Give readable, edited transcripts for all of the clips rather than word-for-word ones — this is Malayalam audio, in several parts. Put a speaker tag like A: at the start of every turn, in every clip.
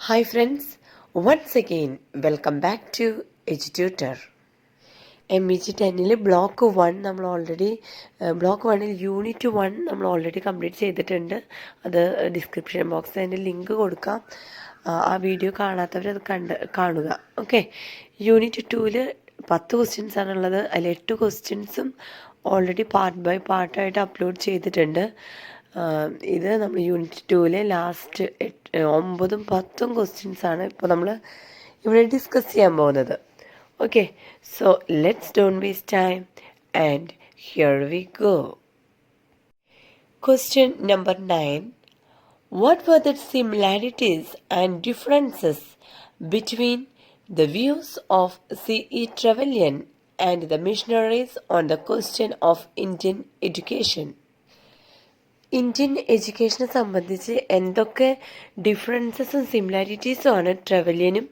A: Hi friends, once again welcome back to EduTutor. MEG10 block 1 നമ്മൾ ഓൾറെഡി ബ്ലോക്ക് 1 യൂണിറ്റ് 1 നമ്മൾ ഓൾറെഡി കംപ്ലീറ്റ് ചെയ്തിട്ടുണ്ട്. അത് ഡിസ്ക്രിപ്ഷൻ ബോക്സിൽ അതിൻ്റെ ലിങ്ക് കൊടുക്കാം. ആ വീഡിയോ കാണാത്തവർ അത് കാണുക. ഓക്കെ, യൂണിറ്റ് 2 10 ക്വസ്റ്റ്യൻസ് ആണുള്ളത്. അതിൽ 8 ക്വസ്റ്റ്യൻസും ഓൾറെഡി പാർട്ട് ബൈ പാർട്ടായിട്ട് അപ്ലോഡ് ചെയ്തിട്ടുണ്ട്. ഇത് നമ്മൾ യൂണിറ്റ് 2 ലാസ്റ്റ് 9ഉം 10ഉം ക്വസ്റ്റ്യൻസ് ആണ് ഇപ്പോൾ നമ്മൾ ഇവിടെ ഡിസ്കസ് ചെയ്യാൻ പോകുന്നത്. Okay, so let's don't waste time and here we go. Question number 9. What were the similarities and differences between the views of C.E. Trevelyan and the missionaries on the question of Indian education? Indian എഡ്യൂക്കേഷനെ സംബന്ധിച്ച് എന്തൊക്കെ ഡിഫറൻസസും സിമിലാരിറ്റീസും ആണ് ട്രെവലിയനും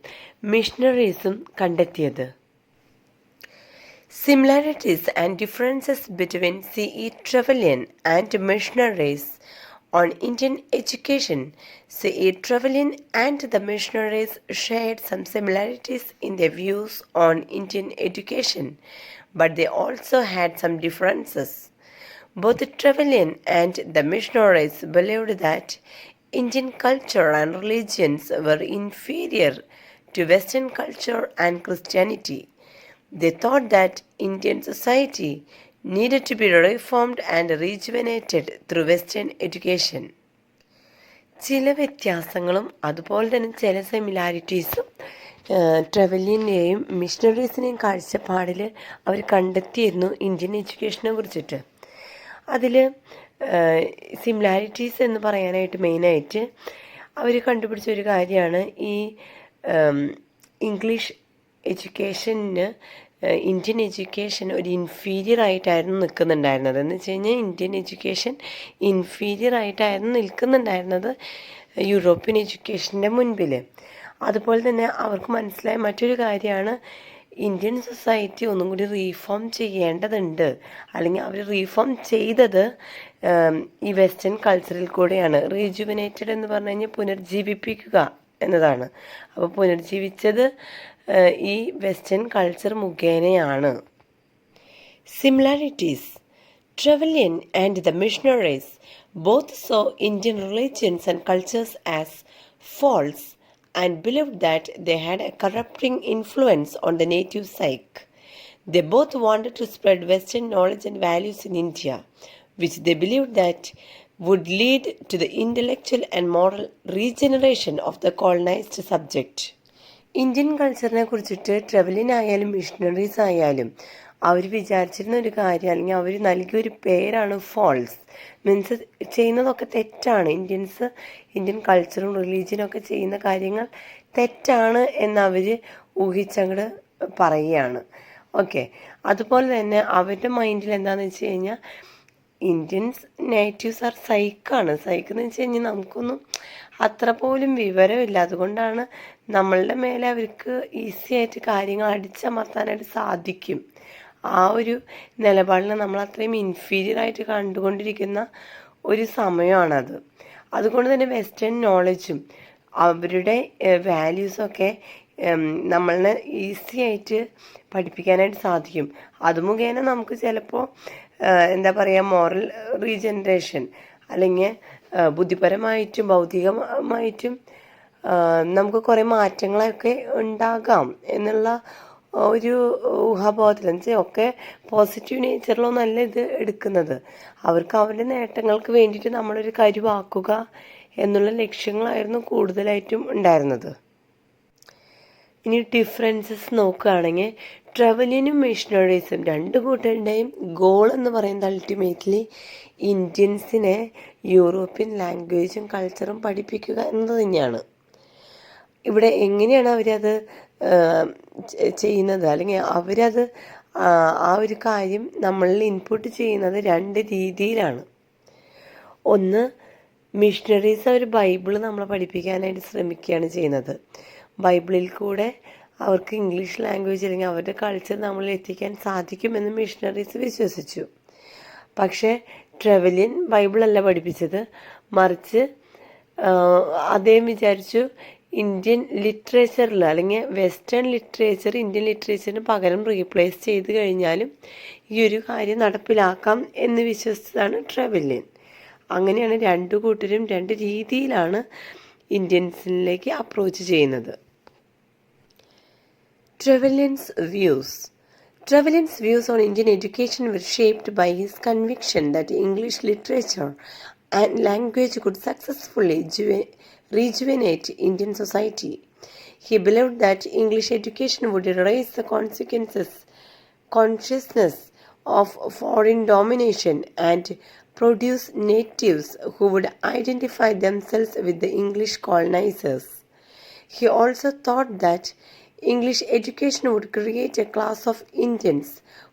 A: മിഷണറീസും കണ്ടെത്തിയത്? Similarities and differences between C.E. Trevelyan and missionaries on Indian education. C.E. Trevelyan and the missionaries shared some similarities in their views on Indian education, but they also had some differences. Both Trevelyan and the missionaries believed that Indian culture and religions were inferior to Western culture and Christianity. They thought that Indian society needed to be reformed and rejuvenated through Western education. ചില വ്യത്യാസങ്ങളും അതുപോലെ തന്നെ ചില സിമിലാരിറ്റീസും ട്രെവലിയനെയും മിഷണറീസിനെയും കാഴ്ചപ്പാടിൽ അവർ കണ്ടെത്തിയിരുന്നു ഇന്ത്യൻ എഡ്യൂക്കേഷനെ കുറിച്ചിട്ട്. അതിൽ സിമിലാരിറ്റീസ് എന്ന് പറയാനായിട്ട് മെയിനായിട്ട് അവർ കണ്ടുപിടിച്ച ഒരു കാര്യമാണ് ഈ ഇംഗ്ലീഷ് എഡ്യൂക്കേഷന് ഇന്ത്യൻ എഡ്യൂക്കേഷൻ ഒരു ഇൻഫീരിയർ ആയിട്ടായിരുന്നു നിൽക്കുന്നുണ്ടായിരുന്നത്. എന്ന് വെച്ച് കഴിഞ്ഞാൽ ഇന്ത്യൻ എഡ്യൂക്കേഷൻ ഇൻഫീരിയർ ആയിട്ടായിരുന്നു നിൽക്കുന്നുണ്ടായിരുന്നത് യൂറോപ്യൻ എഡ്യൂക്കേഷൻ്റെ മുൻപിൽ. അതുപോലെ തന്നെ അവർക്ക് മനസ്സിലായ മറ്റൊരു കാര്യമാണ് ഇന്ത്യൻ സൊസൈറ്റി ഒന്നും കൂടി റീഫോം ചെയ്യേണ്ടതുണ്ട്, അല്ലെങ്കിൽ അവർ റീഫോം ചെയ്തത് ഈ വെസ്റ്റേൺ കൾച്ചറിൽ കൂടെയാണ്. റീജുവിനേറ്റഡ് എന്ന് പറഞ്ഞു കഴിഞ്ഞാൽ പുനർജീവിപ്പിക്കുക എന്നതാണ്. അപ്പോൾ പുനർജീവിച്ചത് ഈ വെസ്റ്റേൺ കൾച്ചർ മുഖേനയാണ്. Similarities. Trevelyan and the missionaries both saw Indian religions and cultures as false and believed that they had a corrupting influence on the native psyche. They both wanted to spread Western knowledge and values in India, which they believed that would lead to the intellectual and moral regeneration of the colonized subject. Indian കൾച്ചറിനെ കുറിച്ചിട്ട് ട്രെവലിൻ ആയാലും മിഷണറീസ് ആയാലും അവർ വിചാരിച്ചിരുന്ന ഒരു കാര്യം, അല്ലെങ്കിൽ അവർ നൽകിയൊരു പേരാണ് ഫോൾസ്. മീൻസ് ചെയ്യുന്നതൊക്കെ തെറ്റാണ്. ഇന്ത്യൻ കൾച്ചറും റിലീജിയനും ഒക്കെ ചെയ്യുന്ന കാര്യങ്ങൾ തെറ്റാണ് എന്നവർ ഊഹിച്ചങ്ങോട്ട് പറയുകയാണ്. ഓക്കെ, അതുപോലെ തന്നെ അവരുടെ മൈൻഡിൽ എന്താണെന്ന് വെച്ച് കഴിഞ്ഞാൽ ഇന്ത്യൻസ് നേറ്റീവ്സ് ആർ സൈക്കാണ്. സൈക്ക് എന്ന് വെച്ച് കഴിഞ്ഞാൽ നമുക്കൊന്നും അത്ര പോലും വിവരമില്ല. അതുകൊണ്ടാണ് നമ്മളുടെ മേലെ അവർക്ക് ഈസി ആയിട്ട് കാര്യങ്ങൾ അടിച്ചമർത്താനായിട്ട് സാധിക്കും. ആ ഒരു നിലപാടിനെ നമ്മൾ അത്രയും ഇൻഫീരിയർ ആയിട്ട് കണ്ടുകൊണ്ടിരിക്കുന്ന ഒരു സമയമാണത്. അതുകൊണ്ട് തന്നെ വെസ്റ്റേൺ നോളജും അവരുടെ വാല്യൂസൊക്കെ നമ്മളെ ഈസി ആയിട്ട് പഠിപ്പിക്കാനായിട്ട് സാധിക്കും. അത് മുഖേന നമുക്ക് ചിലപ്പോൾ എന്താ പറയുക, മോറൽ റീജനറേഷൻ അല്ലെങ്കിൽ ബുദ്ധിപരമായിട്ടും ഭൗതികമായിട്ടും നമുക്ക് കുറേ മാറ്റങ്ങളൊക്കെ ഉണ്ടാകാം എന്നുള്ള ഒരു ഊഹാബോധത്തിൽ വെച്ചാൽ ഒക്കെ പോസിറ്റീവ് നേച്ചറിലൊന്നല്ല ഇത് എടുക്കുന്നത്. അവർക്ക് അവരുടെ നേട്ടങ്ങൾക്ക് വേണ്ടിയിട്ട് നമ്മളൊരു കരുവാക്കുക എന്നുള്ള ലക്ഷ്യങ്ങളായിരുന്നു കൂടുതലായിട്ടും ഉണ്ടായിരുന്നത്. ഇനി ഡിഫറൻസസ് നോക്കുകയാണെങ്കിൽ ട്രെവലിനും മിഷണറീസും രണ്ട് കൂട്ടരുടെയും ഗോൾ എന്ന് പറയുന്നത് അൾട്ടിമേറ്റ്ലി ഇന്ത്യൻസിനെ യൂറോപ്യൻ ലാംഗ്വേജും കൾച്ചറും പഠിപ്പിക്കുക എന്നത് തന്നെയാണ്. ഇവിടെ എങ്ങനെയാണ് അവരത് ചെയ്യുന്നത്, അല്ലെങ്കിൽ അവരത് ആ ഒരു കാര്യം നമ്മളിൽ ഇൻപുട്ട് ചെയ്യുന്നത് രണ്ട് രീതിയിലാണ്. ഒന്ന്, മിഷണറീസ് അവർ ബൈബിള് നമ്മളെ പഠിപ്പിക്കാനായിട്ട് ശ്രമിക്കുകയാണ് ചെയ്യുന്നത്. ബൈബിളിൽ കൂടെ അവർക്ക് ഇംഗ്ലീഷ് ലാംഗ്വേജ് അല്ലെങ്കിൽ അവരുടെ കൾച്ചർ നമ്മളിൽ എത്തിക്കാൻ സാധിക്കുമെന്ന് മിഷണറീസ് വിശ്വസിച്ചു. പക്ഷേ ട്രെവലിയൻ ബൈബിളല്ല പഠിപ്പിച്ചത്, മറിച്ച് അദ്ദേഹം വിചാരിച്ചു ഇന്ത്യൻ ലിറ്ററേച്ചറിൽ അല്ലെങ്കിൽ വെസ്റ്റേൺ ലിറ്ററേച്ചർ ഇന്ത്യൻ ലിറ്ററേച്ചറിന് പകരം റീപ്ലേസ് ചെയ്ത് കഴിഞ്ഞാലും ഈ ഒരു കാര്യം നടപ്പിലാക്കാം എന്ന് വിശ്വസിച്ചതാണ് ട്രെവല്യൻ. അങ്ങനെയാണ് രണ്ടു കൂട്ടരും രണ്ട് രീതിയിലാണ് ഇന്ത്യൻസിലേക്ക് അപ്രോച്ച് ചെയ്യുന്നത്. Trevelyan's views. Trevelyan's views on Indian education were shaped by his conviction that English literature and language could successfully rejuvenate Indian society. He believed that English education would raise the consciousness of foreign domination and produce natives who would identify themselves with the English colonizers. He also thought that English education would create a class of Indians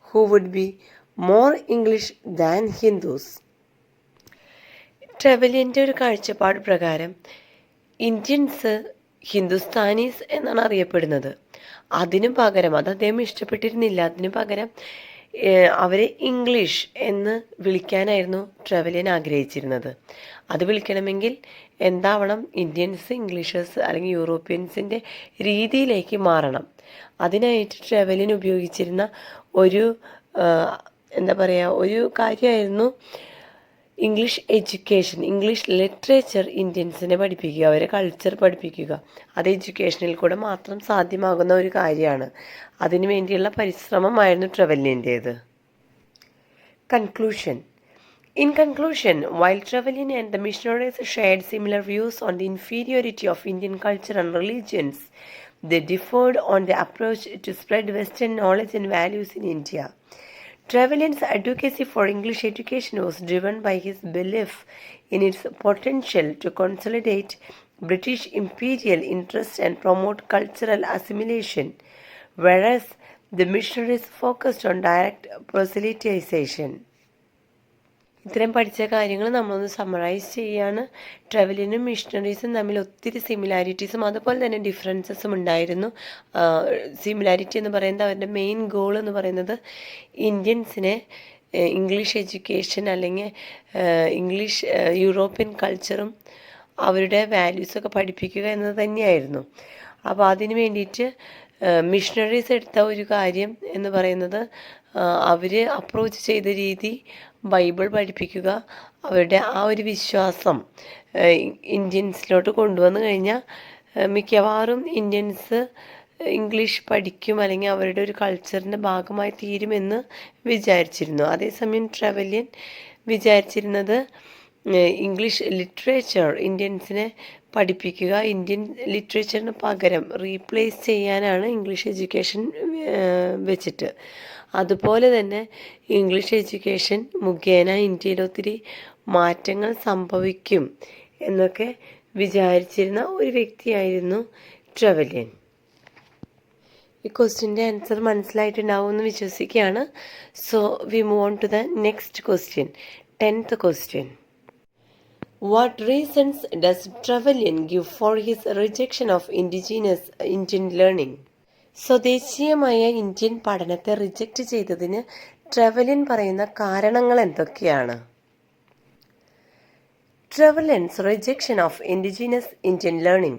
A: who would be more English than Hindus. ട്രെവല്യൻ്റെ ഒരു കാഴ്ചപ്പാട് പ്രകാരം ഇന്ത്യൻസ് ഹിന്ദുസ്ഥാനീസ് എന്നാണ് അറിയപ്പെടുന്നത്. അതിനു പകരം അത് അദ്ദേഹം ഇഷ്ടപ്പെട്ടിരുന്നില്ല. അതിനു പകരം അവരെ ഇംഗ്ലീഷ് എന്ന് വിളിക്കാനായിരുന്നു ട്രെവല്യൻ ആഗ്രഹിച്ചിരുന്നത്. അത് വിളിക്കണമെങ്കിൽ എന്താവണം? ഇന്ത്യൻസ് ഇംഗ്ലീഷേഴ്സ് അല്ലെങ്കിൽ യൂറോപ്യൻസിൻ്റെ രീതിയിലേക്ക് മാറണം. അതിനായിട്ട് ട്രെവല്യൻ ഉപയോഗിച്ചിരുന്ന ഒരു ഒരു കാര്യമായിരുന്നു ഇംഗ്ലീഷ് എഡ്യൂക്കേഷൻ, ഇംഗ്ലീഷ് ലിറ്ററേച്ചർ ഇന്ത്യൻസിനെ പഠിപ്പിക്കുക, അവരെ കൾച്ചർ പഠിപ്പിക്കുക. അത് എഡ്യൂക്കേഷനിൽ കൂടെ മാത്രം സാധ്യമാകുന്ന ഒരു കാര്യമാണ്. അതിനു വേണ്ടിയുള്ള പരിശ്രമമായിരുന്നു ട്രെവല്യൻ്റേത്. Conclusion. In conclusion, while Trevelyan and the missionaries shared similar views on the inferiority of Indian culture and religions, they differed on the approach to spread Western knowledge and values in India. Trevelyan's advocacy for English education was driven by his belief in its potential to consolidate British imperial interests and promote cultural assimilation, whereas the missionaries focused on direct proselytization. ഇത്രയും പഠിച്ച കാര്യങ്ങൾ നമ്മളൊന്ന് സമ്മറൈസ് ചെയ്യുകയാണ്. ട്രെവല്യനും മിഷണറീസും തമ്മിൽ ഒത്തിരി സിമിലാരിറ്റീസും അതുപോലെ തന്നെ ഡിഫറൻസസും ഉണ്ടായിരുന്നു. സിമിലാരിറ്റി എന്ന് പറയുന്നത് അവരുടെ മെയിൻ ഗോൾ എന്ന് പറയുന്നത് ഇന്ത്യൻസിനെ ഇംഗ്ലീഷ് എഡ്യൂക്കേഷൻ അല്ലെങ്കിൽ ഇംഗ്ലീഷ് യൂറോപ്യൻ കൾച്ചറും അവരുടെ വാല്യൂസൊക്കെ പഠിപ്പിക്കുക എന്നത് തന്നെയായിരുന്നു. അപ്പോൾ അതിന് വേണ്ടിയിട്ട് മിഷണറീസ് എടുത്ത ഒരു കാര്യം എന്ന് പറയുന്നത് അവർ അപ്രോച്ച് ചെയ്ത രീതി ബൈബിൾ പഠിപ്പിക്കുക, അവരുടെ ആ ഒരു വിശ്വാസം ഇന്ത്യൻസിലോട്ട് കൊണ്ടുവന്നു കഴിഞ്ഞാൽ മിക്കവാറും ഇന്ത്യൻസ് ഇംഗ്ലീഷ് പഠിക്കും അല്ലെങ്കിൽ അവരുടെ ഒരു കൾച്ചറിൻ്റെ ഭാഗമായി തീരുമെന്ന് വിചാരിച്ചിരുന്നു. അതേസമയം ട്രെവല്യൻ വിചാരിച്ചിരുന്നത് ഇംഗ്ലീഷ് ലിറ്ററേച്ചർ ഇന്ത്യൻസിനെ പഠിപ്പിക്കുക, ഇന്ത്യൻ ലിറ്ററേച്ചറിന് പകരം റീപ്ലേസ് ചെയ്യാനാണ് ഇംഗ്ലീഷ് എഡ്യൂക്കേഷൻ വെച്ചിട്ട്. അതുപോലെ തന്നെ ഇംഗ്ലീഷ് എഡ്യൂക്കേഷൻ മുഖേന ഇന്ത്യയിൽ ഒത്തിരി മാറ്റങ്ങൾ സംഭവിക്കും എന്നൊക്കെ വിചാരിച്ചിരുന്ന ഒരു വ്യക്തിയായിരുന്നു ട്രെവല്യൻ. ഈ ക്വസ്റ്റ്യൻ്റെ ആൻസർ മനസ്സിലായിട്ടുണ്ടാവുമെന്ന് വിശ്വസിക്കുകയാണ്. So we move on to the next question, 10th question. What reasons does Trevelyan give for his rejection of indigenous Indian learning? സ്വദേശീയമായ ഇന്ത്യൻ പഠനത്തെ റിജക്റ്റ് ചെയ്തതിന് ട്രെവല്യൻ പറയുന്ന കാരണങ്ങൾ എന്തൊക്കെയാണ്? Trevelyan's rejection of indigenous Indian learning.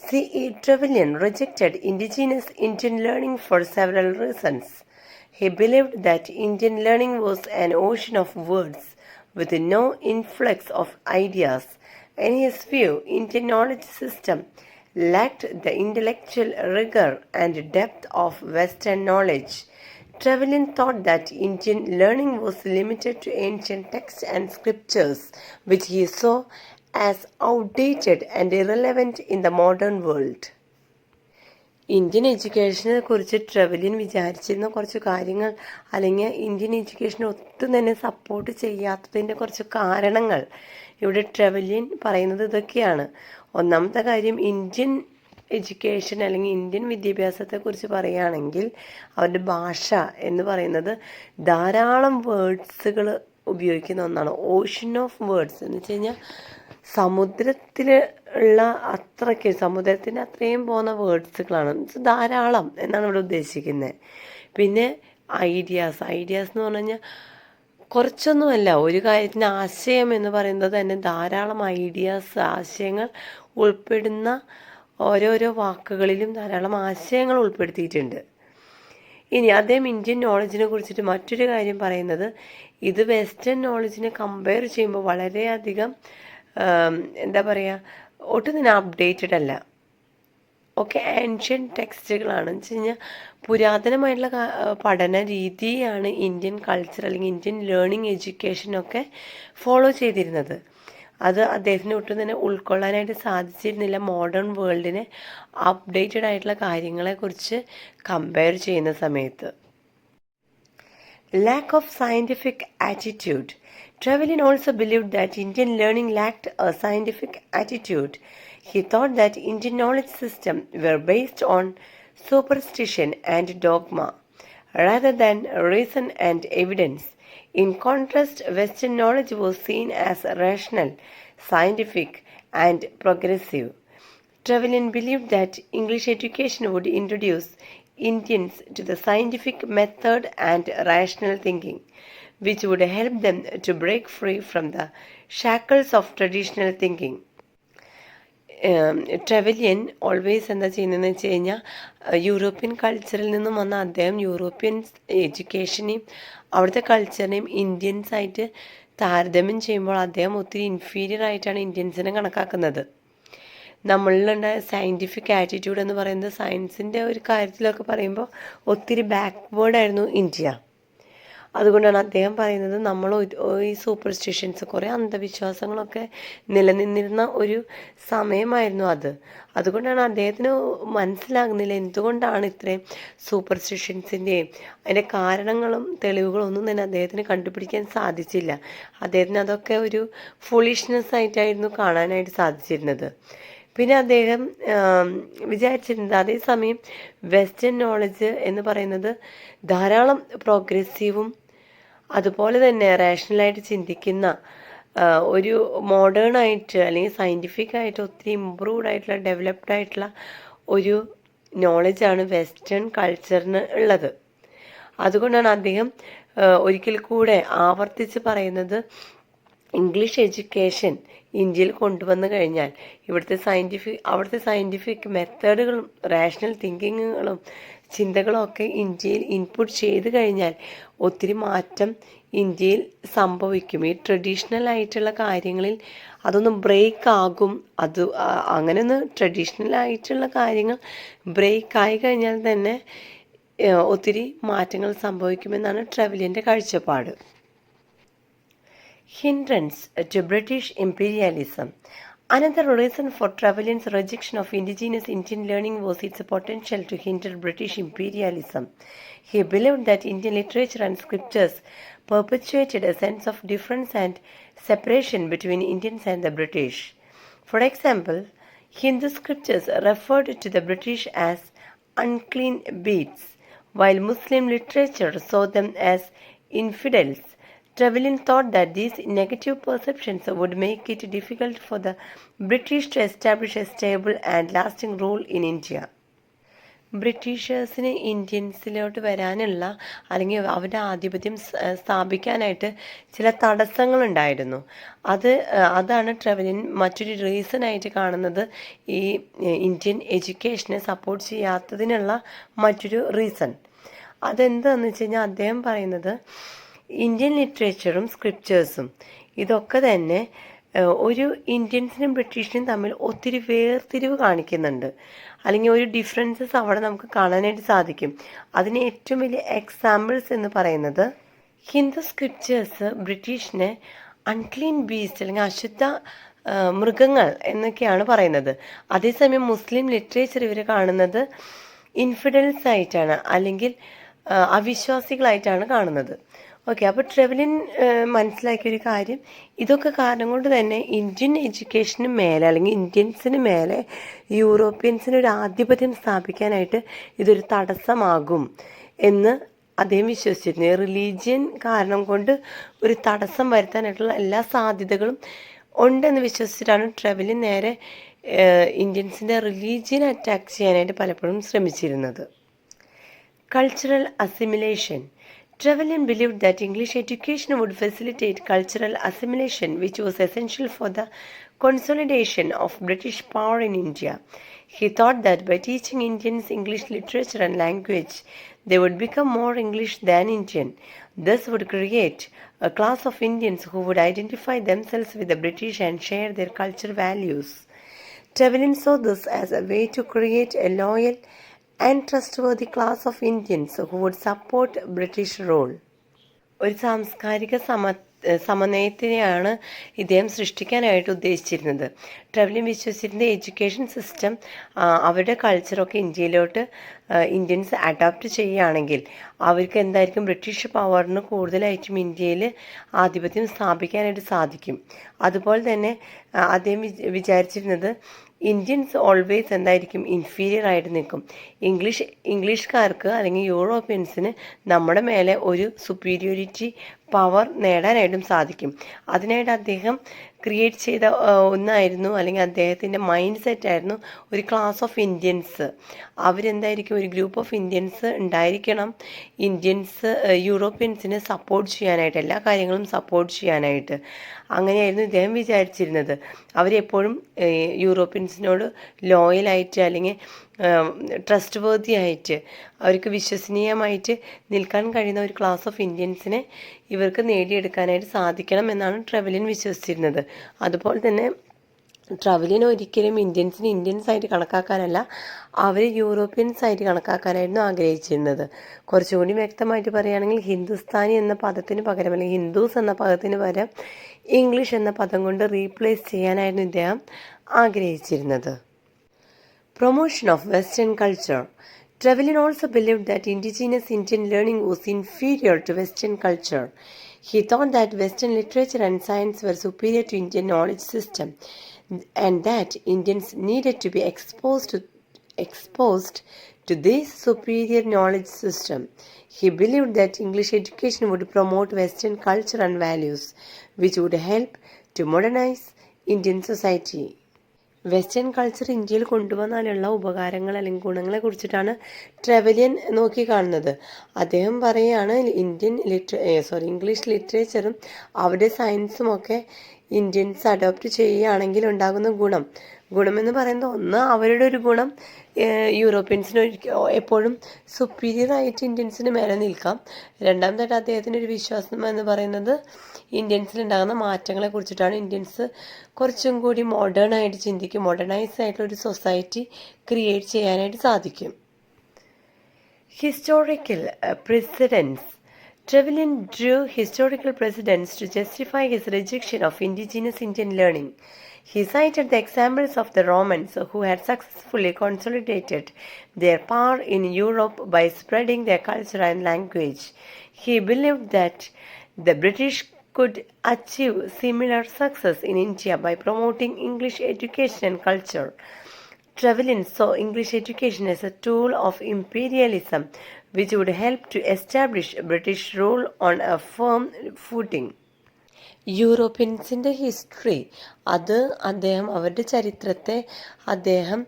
A: C.E. Trevelyan rejected indigenous Indian learning for several reasons. He believed that Indian learning was an ocean of words with no influx of ideas. In his view, Indian knowledge system lacked the intellectual rigor and depth of Western knowledge. Trevelyan thought that Indian learning was limited to ancient texts and scriptures, which he saw as outdated and irrelevant in the modern world. Indian എഡ്യൂക്കേഷനെ കുറിച്ച് ട്രെവല്യൻ വിചാരിച്ചിരുന്ന കുറച്ച് കാര്യങ്ങൾ അല്ലെങ്കിൽ ഇന്ത്യൻ എഡ്യൂക്കേഷനെ ഒട്ടും തന്നെ സപ്പോർട്ട് ചെയ്യാത്തതിൻ്റെ കുറച്ച് കാരണങ്ങൾ ഇവിടെ ട്രെവല്യൻ പറയുന്നത് ഇതൊക്കെയാണ്. ഒന്നാമത്തെ കാര്യം, ഇന്ത്യൻ എഡ്യൂക്കേഷൻ അല്ലെങ്കിൽ ഇന്ത്യൻ വിദ്യാഭ്യാസത്തെക്കുറിച്ച് പറയുകയാണെങ്കിൽ അവരുടെ ഭാഷ എന്ന് പറയുന്നത് ധാരാളം വേർഡ്സുകൾ ഉപയോഗിക്കുന്ന ഒന്നാണ്. ഓഷ്യൻ ഓഫ് വേർഡ്സ് എന്ന് വെച്ച് കഴിഞ്ഞാൽ സമുദ്രത്തിലുള്ള സമുദ്രത്തിൻ്റെ അത്രയും പോകുന്ന വേർഡ്സുകളാണ്, ധാരാളം എന്നാണ് ഇവിടെ ഉദ്ദേശിക്കുന്നത്. പിന്നെ ഐഡിയാസ് എന്ന് പറഞ്ഞു കഴിഞ്ഞാൽ കുറച്ചൊന്നുമല്ല, ഒരു കാര്യത്തിന് ആശയം എന്ന് പറയുന്നത് തന്നെ ധാരാളം ആശയങ്ങൾ ഉൾപ്പെടുന്ന ഓരോരോ വാക്കുകളിലും ധാരാളം ആശയങ്ങൾ ഉൾപ്പെടുത്തിയിട്ടുണ്ട്. ഇനി അദ്ദേഹം ഇന്ത്യൻ നോളജിനെ കുറിച്ചിട്ട് മറ്റൊരു കാര്യം പറയുന്നത്, ഇത് വെസ്റ്റേൺ നോളജിനെ കമ്പയർ ചെയ്യുമ്പോൾ വളരെയധികം എന്താ പറയുക, ഒട്ടും തന്നെ അപ്ഡേറ്റഡ് അല്ല. ഒക്കെ ആൻഷ്യൻ ടെക്സ്റ്റുകളാണ് എന്ന് വെച്ച് കഴിഞ്ഞാൽ പുരാതനമായിട്ടുള്ള പഠന രീതിയാണ് ഇന്ത്യൻ കൾച്ചർ അല്ലെങ്കിൽ ഇന്ത്യൻ ലേണിംഗ് എഡ്യൂക്കേഷനൊക്കെ ഫോളോ ചെയ്തിരുന്നത്. അത് അദ്ദേഹത്തിന് ഒട്ടും തന്നെ ഉൾക്കൊള്ളാനായിട്ട് സാധിച്ചിരുന്നില്ല മോഡേൺ വേൾഡിനെ അപ്ഡേറ്റഡ് ആയിട്ടുള്ള കാര്യങ്ങളെക്കുറിച്ച് കമ്പയർ ചെയ്യുന്ന സമയത്ത്. Lack of scientific attitude. Trevelyan also believed that Indian learning lacked a scientific attitude. He thought that Indian knowledge system were based on superstition and dogma rather than reason and evidence. In contrast, Western knowledge was seen as rational, scientific, and progressive. Trevelyan believed that English education would introduce Indians to the scientific method and rational thinking, which would help them to break free from the shackles of traditional thinking. Trevelyan always എന്താ ചെയ്യുന്നതെന്ന് വെച്ച് കഴിഞ്ഞാൽ യൂറോപ്യൻ കൾച്ചറിൽ നിന്നും വന്ന അദ്ദേഹം യൂറോപ്യൻ എഡ്യൂക്കേഷനെയും അവിടുത്തെ കൾച്ചറിനെയും ഇന്ത്യൻസായിട്ട് താരതമ്യം ചെയ്യുമ്പോൾ അദ്ദേഹം ഒത്തിരി ഇൻഫീരിയർ ആയിട്ടാണ് ഇന്ത്യൻസിനെ കണക്കാക്കുന്നത്. നമ്മളിലുണ്ടായ സയൻറ്റിഫിക് ആറ്റിറ്റ്യൂഡ് എന്ന് പറയുന്നത് സയൻസിൻ്റെ ഒരു കാര്യത്തിലൊക്കെ പറയുമ്പോൾ ഒത്തിരി ബാക്ക്വേർഡായിരുന്നു ഇന്ത്യ. അതുകൊണ്ടാണ് അദ്ദേഹം പറയുന്നത് നമ്മൾ ഈ സൂപ്പർസ്റ്റിഷൻസ് കുറേ അന്ധവിശ്വാസങ്ങളൊക്കെ നിലനിന്നിരുന്ന ഒരു സമയമായിരുന്നു അത്. അതുകൊണ്ടാണ് അദ്ദേഹത്തിന് മനസ്സിലാകുന്നില്ല എന്തുകൊണ്ടാണ് ഇത്രയും സൂപ്പർസ്റ്റിഷൻസിൻ്റെയും അതിൻ്റെ കാരണങ്ങളും തെളിവുകളും ഒന്നും തന്നെ അദ്ദേഹത്തിന് കണ്ടുപിടിക്കാൻ സാധിച്ചില്ല. അദ്ദേഹത്തിന് അതൊക്കെ ഒരു ഫുളിഷ്നെസ് ആയിട്ടായിരുന്നു കാണാനായിട്ട് സാധിച്ചിരുന്നത്. പിന്നെ അദ്ദേഹം വിചാരിച്ചിരുന്നത് അതേസമയം വെസ്റ്റേൺ നോളജ് എന്ന് പറയുന്നത് ധാരാളം പ്രോഗ്രസീവും അതുപോലെ തന്നെ റാഷണലായിട്ട് ചിന്തിക്കുന്ന ഒരു മോഡേൺ ആയിട്ട് അല്ലെങ്കിൽ സയൻറ്റിഫിക് ആയിട്ട് ഒത്തിരി ഇമ്പ്രൂവ്ഡ് ആയിട്ടുള്ള ഡെവലപ്ഡ് ആയിട്ടുള്ള ഒരു നോളജാണ് വെസ്റ്റേൺ കൾച്ചറിന് ഉള്ളത്. അതുകൊണ്ടാണ് അദ്ദേഹം ഒരിക്കൽ കൂടെ ആവർത്തിച്ച് പറയുന്നത്, ഇംഗ്ലീഷ് എഡ്യൂക്കേഷൻ ഇന്ത്യയിൽ കൊണ്ടുവന്നു കഴിഞ്ഞാൽ അവിടുത്തെ സയൻറ്റിഫിക് മെത്തേഡുകളും റാഷണൽ തിങ്കിങ്ങുകളും ചിന്തകളും ഒക്കെ ഇന്ത്യയിൽ ഇൻപുട്ട് ചെയ്ത് കഴിഞ്ഞാൽ ഒത്തിരി മാറ്റം ഇന്ത്യയിൽ സംഭവിക്കും. ഈ ട്രഡീഷണൽ ആയിട്ടുള്ള കാര്യങ്ങളിൽ അതൊന്ന് ബ്രേക്ക് ആകും. അങ്ങനെ ഒന്ന് ട്രഡീഷണൽ ആയിട്ടുള്ള കാര്യങ്ങൾ ബ്രേക്ക് ആയി കഴിഞ്ഞാൽ തന്നെ ഒത്തിരി മാറ്റങ്ങൾ സംഭവിക്കുമെന്നാണ് ട്രെവലിയൻ്റെ കാഴ്ചപ്പാട്. Hindrance to British imperialism. Another reason for Trevelyan's rejection of indigenous Indian learning was its potential to hinder British imperialism. He believed that Indian literature and scriptures perpetuated a sense of difference and separation between Indians and the British. For example, Hindu scriptures referred to the British as unclean beasts, while Muslim literature saw them as infidels. Trevelyan thought that these negative perceptions would make it difficult for the British to establish a stable and lasting rule in India. ബ്രിട്ടീഷേഴ്സിന് ഇന്ത്യൻസിലോട്ട് വരാനുള്ള അല്ലെങ്കിൽ അവരുടെ ആധിപത്യം സ്ഥാപിക്കാനായിട്ട് ചില തടസ്സങ്ങളുണ്ടായിരുന്നു. അതാണ് ട്രെവലിയൻ മറ്റൊരു റീസണായിട്ട് കാണുന്നത്. ഈ ഇന്ത്യൻ എഡ്യൂക്കേഷനെ സപ്പോർട്ട് ചെയ്യാത്തതിനുള്ള മറ്റൊരു റീസൺ അതെന്താണെന്ന് വെച്ച് കഴിഞ്ഞാൽ അദ്ദേഹം പറയുന്നത് ഇന്ത്യൻ ലിറ്ററേച്ചറും സ്ക്രിപ്റ്റേഴ്സും ഇതൊക്കെ തന്നെ ഒരു ഇന്ത്യൻസിനും ബ്രിട്ടീഷിനും തമ്മിൽ ഒത്തിരി വേർതിരിവ് കാണിക്കുന്നുണ്ട്, അല്ലെങ്കിൽ ഒരു ഡിഫറൻസസ് അവിടെ നമുക്ക് കാണാനായിട്ട് സാധിക്കും. അതിന് ഏറ്റവും വലിയ എക്സാമ്പിൾസ് എന്ന് പറയുന്നത് ഹിന്ദു സ്ക്രിപ്റ്റേഴ്സ് ബ്രിട്ടീഷിനെ അൺക്ലീൻ ബീസ്റ്റ് അല്ലെങ്കിൽ അശുദ്ധ മൃഗങ്ങൾ എന്നൊക്കെയാണ് പറയുന്നത്. അതേസമയം മുസ്ലിം ലിറ്ററേച്ചർ ഇവർ കാണുന്നത് ഇൻഫിഡൽസ് ആയിട്ടാണ് അല്ലെങ്കിൽ അവിശ്വാസികളായിട്ടാണ് കാണുന്നത്. ഓക്കെ, അപ്പോൾ ട്രെവലിൻ മനസ്സിലാക്കിയൊരു കാര്യം, ഇതൊക്കെ കാരണം കൊണ്ട് തന്നെ ഇന്ത്യൻ എഡ്യൂക്കേഷന് മേലെ അല്ലെങ്കിൽ ഇന്ത്യൻസിന് മേലെ യൂറോപ്യൻസിന് ഒരു ആധിപത്യം സ്ഥാപിക്കാനായിട്ട് ഇതൊരു തടസ്സമാകും എന്ന് അദ്ദേഹം വിശ്വസിച്ചിരുന്നു. റിലീജിയൻ കാരണം കൊണ്ട് ഒരു തടസ്സം വരുത്താനായിട്ടുള്ള എല്ലാ സാധ്യതകളും ഉണ്ടെന്ന് വിശ്വസിച്ചിട്ടാണ് ട്രെവലിൻ നേരെ ഇന്ത്യൻസിൻ്റെ റിലീജിയൻ അറ്റാക്ക് ചെയ്യാനായിട്ട് പലപ്പോഴും ശ്രമിച്ചിരുന്നത്. Cultural assimilation. Trevelyan believed that English education would facilitate cultural assimilation, which was essential for the consolidation of British power in India. He thought that by teaching Indians English literature and language, they would become more English than Indian. This would create a class of Indians who would identify themselves with the British and share their cultural values. Trevelyan saw this as a way to create a loyal and trustworthy class of Indians who would support British rule. ഒരു സാംസ്കാരിക സമന്വയത്തിനെയാണ് ഇദ്ദേഹം സൃഷ്ടിക്കാനായിട്ട് ഉദ്ദേശിച്ചിരുന്നത്. ട്രെവലിൻ വിശ്വസിച്ചിരുന്ന എഡ്യൂക്കേഷൻ സിസ്റ്റം അവരുടെ കൾച്ചറൊക്കെ ഇന്ത്യയിലോട്ട് ഇന്ത്യൻസ് അഡോപ്റ്റ് ചെയ്യുകയാണെങ്കിൽ അവർക്ക് എന്തായിരിക്കും ബ്രിട്ടീഷ് പവറിന് കൂടുതലായിട്ടും ഇന്ത്യയിൽ ആധിപത്യം സ്ഥാപിക്കാനായിട്ട് സാധിക്കും. അതുപോലെ തന്നെ അദ്ദേഹം വിചാരിച്ചിരുന്നത് ഇന്ത്യൻസ് ഓൾവേസ് എന്തായിരിക്കും ഇൻഫീരിയർ ആയിട്ട് നിൽക്കും. ഇംഗ്ലീഷുകാർക്ക് അല്ലെങ്കിൽ യൂറോപ്യൻസിന് നമ്മുടെ മേലെ ഒരു സുപ്പീരിയോറിറ്റി പവർ നേടാനായിട്ടും സാധിക്കും. അതിനായിട്ട് അദ്ദേഹം ക്രിയേറ്റ് ചെയ്ത ഒന്നായിരുന്നു, അല്ലെങ്കിൽ അദ്ദേഹത്തിൻ്റെ മൈൻഡ് സെറ്റായിരുന്നു ഒരു ക്ലാസ് ഓഫ് ഇന്ത്യൻസ്. അവരെന്തായിരിക്കും, ഒരു ഗ്രൂപ്പ് ഓഫ് ഇന്ത്യൻസ് ഉണ്ടായിരിക്കണം, യൂറോപ്യൻസിനെ സപ്പോർട്ട് ചെയ്യാനായിട്ട്, എല്ലാ കാര്യങ്ങളും സപ്പോർട്ട് ചെയ്യാനായിട്ട്. അങ്ങനെയായിരുന്നു ഇദ്ദേഹം വിചാരിച്ചിരുന്നത്. അവരെപ്പോഴും യൂറോപ്യൻസിനോട് ലോയലായിട്ട് അല്ലെങ്കിൽ ട്രസ്റ്റ് വേർതി ആയിട്ട് അവർക്ക് വിശ്വസനീയമായിട്ട് നിൽക്കാൻ കഴിയുന്ന ഒരു ക്ലാസ് ഓഫ് ഇന്ത്യൻസിനെ ഇവർക്ക് നേടിയെടുക്കാനായിട്ട് സാധിക്കണം എന്നാണ് ട്രെവലിൻ വിശ്വസിച്ചിരുന്നത്. അതുപോലെ തന്നെ ട്രെവലിൻ ഒരിക്കലും ഇന്ത്യൻസിന് ഇന്ത്യൻസ് ആയിട്ട് കണക്കാക്കാനല്ല, അവർ യൂറോപ്യൻസ് ആയിട്ട് കണക്കാക്കാനായിരുന്നു ആഗ്രഹിച്ചിരുന്നത്. കുറച്ചുകൂടി വ്യക്തമായിട്ട് പറയുകയാണെങ്കിൽ ഹിന്ദുസ്ഥാനി എന്ന പദത്തിന് പകരം, അല്ലെങ്കിൽ ഹിന്ദുസ് എന്ന പദത്തിന് പകരം ഇംഗ്ലീഷ് എന്ന പദം കൊണ്ട് റീപ്ലേസ് ചെയ്യാനായിരുന്നു ഇദ്ദേഹം ആഗ്രഹിച്ചിരുന്നത്. Promotion of Western culture. Trevelyan also believed that indigenous Indian learning was inferior to Western culture. He thought that Western literature and science were superior to Indian knowledge system, and that Indians needed to be exposed to this superior knowledge system. He believed that English education would promote Western culture and values, which would help to modernize Indian society. Western culture ഇന്ത്യയിൽ കൊണ്ടുവന്നാലുള്ള ഉപകാരങ്ങൾ അല്ലെങ്കിൽ ഗുണങ്ങളെ കുറിച്ചിട്ടാണ് ട്രെവലിയൻ നോക്കി കാണുന്നത്. അദ്ദേഹം പറയുകയാണ് ഇംഗ്ലീഷ് ലിറ്ററേച്ചറും അവരുടെ സയൻസും ഒക്കെ ഇന്ത്യൻസ് അഡോപ്റ്റ് ചെയ്യുകയാണെങ്കിൽ ഉണ്ടാകുന്ന ഗുണമെന്ന് പറയുന്നത്, ഒന്ന് അവരുടെ ഒരു ഗുണം യൂറോപ്യൻസിന് എപ്പോഴും സുപ്പീരിയർ ആയിട്ട് ഇന്ത്യൻസിന് മേലെ നിൽക്കാം. രണ്ടാമതായിട്ട് അദ്ദേഹത്തിൻ്റെ ഒരു വിശ്വാസം എന്ന് പറയുന്നത് ഇന്ത്യൻസിലുണ്ടാകുന്ന മാറ്റങ്ങളെ കുറിച്ചിട്ടാണ്. ഇന്ത്യൻസ് കുറച്ചും കൂടി മോഡേണായിട്ട് ചിന്തിക്കും, മോഡേണൈസ് ആയിട്ടുള്ള ഒരു സൊസൈറ്റി ക്രിയേറ്റ് ചെയ്യാനായിട്ട് സാധിക്കും. Historical precedents. Trevelyan drew historical precedents to justify his rejection of indigenous Indian learning. He cited the examples of the Romans who had successfully consolidated their power in Europe by spreading their culture and language. He believed that the British could achieve similar success in India by promoting English education and culture. Trevelyan saw English education as a tool of imperialism which would help to establish British rule on a firm footing. യൂറോപ്യൻസിൻ്റെ ഹിസ്റ്ററി അവരുടെ ചരിത്രത്തെ അദ്ദേഹം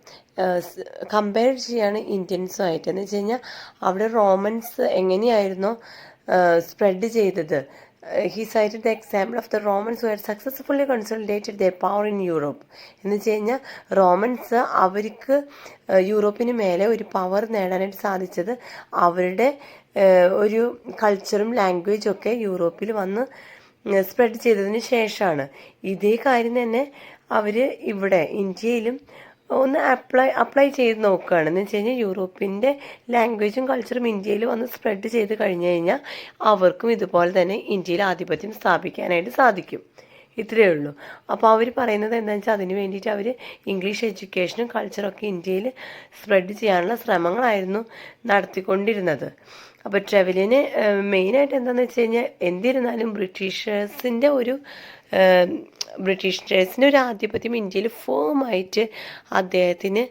A: കമ്പയർ ചെയ്യാണ് ഇന്ത്യൻസുമായിട്ട്. എന്ന് വെച്ച് കഴിഞ്ഞാൽ അവിടെ റോമൻസ് എങ്ങനെയായിരുന്നോ സ്പ്രെഡ് ചെയ്തത്. He cited the example of the Romans who had successfully consolidated their power in Europe. എന്ന് വെച്ച് കഴിഞ്ഞാൽ റോമൻസ് അവർക്ക് യൂറോപ്പിന് മേലെ ഒരു പവർ നേടാനായിട്ട് സാധിച്ചത് അവരുടെ ഒരു കൾച്ചറും ലാംഗ്വേജും ഒക്കെ യൂറോപ്പിൽ വന്ന് സ്പ്രെഡ് ചെയ്തതിന് ശേഷമാണ്. ഇതേ കാര്യം തന്നെ അവർ ഇവിടെ ഇന്ത്യയിലും ഒന്ന് അപ്ലൈ ചെയ്ത് നോക്കുകയാണ്. എന്ന് വെച്ച് കഴിഞ്ഞാൽ യൂറോപ്പിൻ്റെ ലാംഗ്വേജും കൾച്ചറും ഇന്ത്യയിൽ വന്ന് സ്പ്രെഡ് ചെയ്ത് കഴിഞ്ഞ് കഴിഞ്ഞാൽ അവർക്കും ഇതുപോലെ തന്നെ ഇന്ത്യയിൽ ആധിപത്യം സ്ഥാപിക്കാനായിട്ട് സാധിക്കും. ഇത്രയേ ഉള്ളൂ. അപ്പോൾ അവർ പറയുന്നത് എന്താണെന്ന് വെച്ചാൽ അതിന് വേണ്ടിയിട്ട് അവർ ഇംഗ്ലീഷ് എഡ്യൂക്കേഷനും കൾച്ചറൊക്കെ ഇന്ത്യയിൽ സ്പ്രെഡ് ചെയ്യാനുള്ള ശ്രമങ്ങളായിരുന്നു നടത്തിക്കൊണ്ടിരുന്നത്. അപ്പോൾ ട്രെവലിന് മെയിനായിട്ട് എന്താണെന്ന് വെച്ച് കഴിഞ്ഞാൽ എന്തിരുന്നാലും ബ്രിട്ടീഷേഴ്സിൻ്റെ ഒരു ആധിപത്യം ഇന്ത്യയിൽ ഫേമായിട്ട് അദ്ദേഹത്തിന്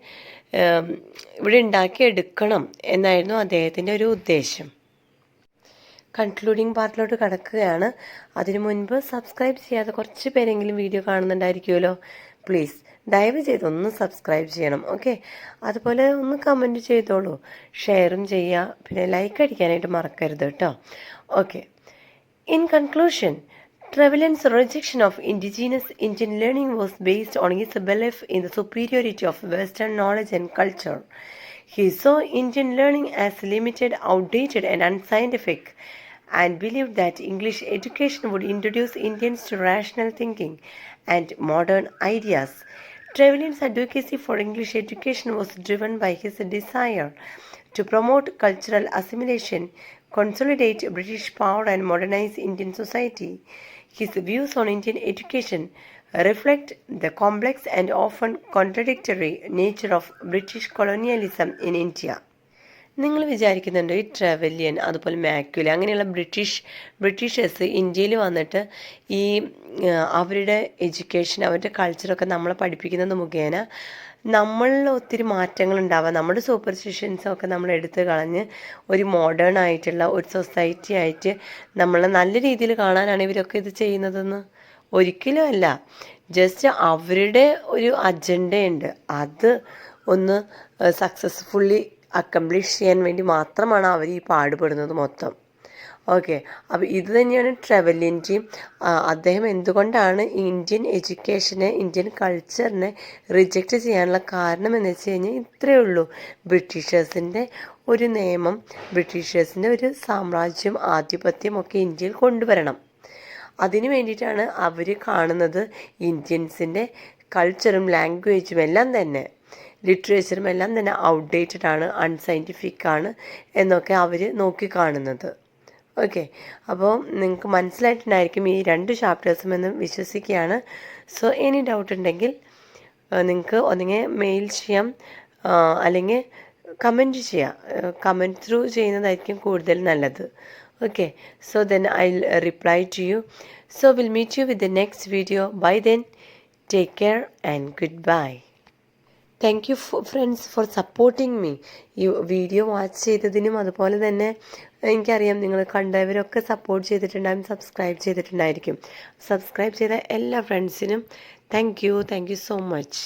A: ഇവിടെ ഉണ്ടാക്കിയെടുക്കണം എന്നായിരുന്നു അദ്ദേഹത്തിൻ്റെ ഒരു ഉദ്ദേശം. കൺക്ലൂഡിങ് പാർട്ടിലോട്ട് കടക്കുകയാണ്. അതിനു മുൻപ് സബ്സ്ക്രൈബ് ചെയ്യാതെ കുറച്ച് പേരെങ്കിലും വീഡിയോ കാണുന്നുണ്ടായിരിക്കുമല്ലോ. പ്ലീസ് ദയവ് ചെയ്തൊന്ന് സബ്സ്ക്രൈബ് ചെയ്യണം. ഓക്കെ, അതുപോലെ ഒന്ന് കമൻറ്റ് ചെയ്തോളൂ, ഷെയറും ചെയ്യുക, പിന്നെ ലൈക്ക് അടിക്കാനായിട്ട് മറക്കരുത് കേട്ടോ. Okay, in conclusion, Trevelyan's rejection of indigenous Indian learning was based on his belief in the superiority of Western knowledge and culture. He saw Indian learning as limited, outdated, and unscientific, and believed that English education would introduce Indians to rational thinking and modern ideas. Trevelyan's advocacy for English education was driven by his desire to promote cultural assimilation, consolidate British power, and modernize Indian society. His views on Indian education reflect the complex and often contradictory nature of British colonialism in India. നിങ്ങൾ വിചാരിക്കുന്നുണ്ടോ ഈ ട്രെവല്യൻ അതുപോലെ മാക്യുല അങ്ങനെയുള്ള ബ്രിട്ടീഷേഴ്സ് ഇന്ത്യയിൽ വന്നിട്ട് ഈ അവരുടെ എഡ്യൂക്കേഷൻ അവരുടെ കൾച്ചറൊക്കെ നമ്മളെ പഠിപ്പിക്കുന്നത് മുഖേന നമ്മളിൽ ഒത്തിരി മാറ്റങ്ങൾ ഉണ്ടാവാം, നമ്മുടെ സൂപ്പർസ്റ്റിഷൻസൊക്കെ നമ്മൾ എടുത്ത് കളഞ്ഞ് ഒരു മോഡേൺ ആയിട്ടുള്ള ഒരു സൊസൈറ്റി ആയിട്ട് നമ്മളെ നല്ല രീതിയിൽ കാണാനാണ് ഇവരൊക്കെ ഇത് ചെയ്യുന്നതെന്ന്? ഒരിക്കലും അല്ല. ജസ്റ്റ് അവരുടെ ഒരു അജണ്ടയുണ്ട്, അത് ഒന്ന് സക്സസ്ഫുള്ളി അക്കംപ്ലിഷ് ചെയ്യാൻ വേണ്ടി മാത്രമാണ് അവർ ഈ പാടുപെടുന്നത് മൊത്തം. ഓക്കെ, അപ്പോൾ ഇത് തന്നെയാണ് ട്രെവല്യൻ്റെയും. അദ്ദേഹം എന്തുകൊണ്ടാണ് ഇന്ത്യൻ എഡ്യൂക്കേഷനെ, ഇന്ത്യൻ കൾച്ചറിനെ റിജക്റ്റ് ചെയ്യാനുള്ള കാരണം എന്ന് വെച്ച് കഴിഞ്ഞാൽ ഇത്രയേ ഉള്ളൂ. ബ്രിട്ടീഷേഴ്സിൻ്റെ ഒരു നിയമം, ബ്രിട്ടീഷേഴ്സിൻ്റെ ഒരു സാമ്രാജ്യം, ആധിപത്യം ഒക്കെ ഇന്ത്യയിൽ കൊണ്ടുവരണം. അതിന് വേണ്ടിയിട്ടാണ് അവർ കാണുന്നത് ഇന്ത്യൻസിൻ്റെ കൾച്ചറും ലാംഗ്വേജും എല്ലാം തന്നെ, ലിറ്ററേച്ചറും എല്ലാം തന്നെ ഔട്ട്ഡേറ്റഡ് ആണ്, അൺസയൻറ്റിഫിക് ആണ് എന്നൊക്കെ അവർ നോക്കിക്കാണുന്നത്. ഓക്കെ, അപ്പോൾ നിങ്ങൾക്ക് മനസ്സിലായിട്ടുണ്ടായിരിക്കും ഈ 2 ചാപ്റ്റേഴ്സും എന്ന് വിശ്വസിക്കുകയാണ്. സോ എനി ഡൗട്ട് ഉണ്ടെങ്കിൽ നിങ്ങൾക്ക് ഒന്നുകിൽ മെയിൽ ചെയ്യാം, അല്ലെങ്കിൽ കമൻറ്റ് ചെയ്യാം. കമൻറ്റ് ത്രൂ ചെയ്യുന്നതായിരിക്കും കൂടുതൽ നല്ലത്. Okay, so then I will reply to you. So will meet you with the next video. Bye then, take care and goodbye. Thank you friends for supporting me. ഈ വീഡിയോ വാച്ച് ചെയ്തതിനും അതുപോലെ തന്നെ എനിക്കറിയാം നിങ്ങൾ കണ്ടവരൊക്കെ സപ്പോർട്ട് ചെയ്തിട്ടുണ്ടാകും, സബ്സ്ക്രൈബ് ചെയ്തിട്ടുണ്ടായിരിക്കും. സബ്സ്ക്രൈബ് ചെയ്ത എല്ലാ ഫ്രണ്ട്സിനും താങ്ക് യു സോ മച്ച്.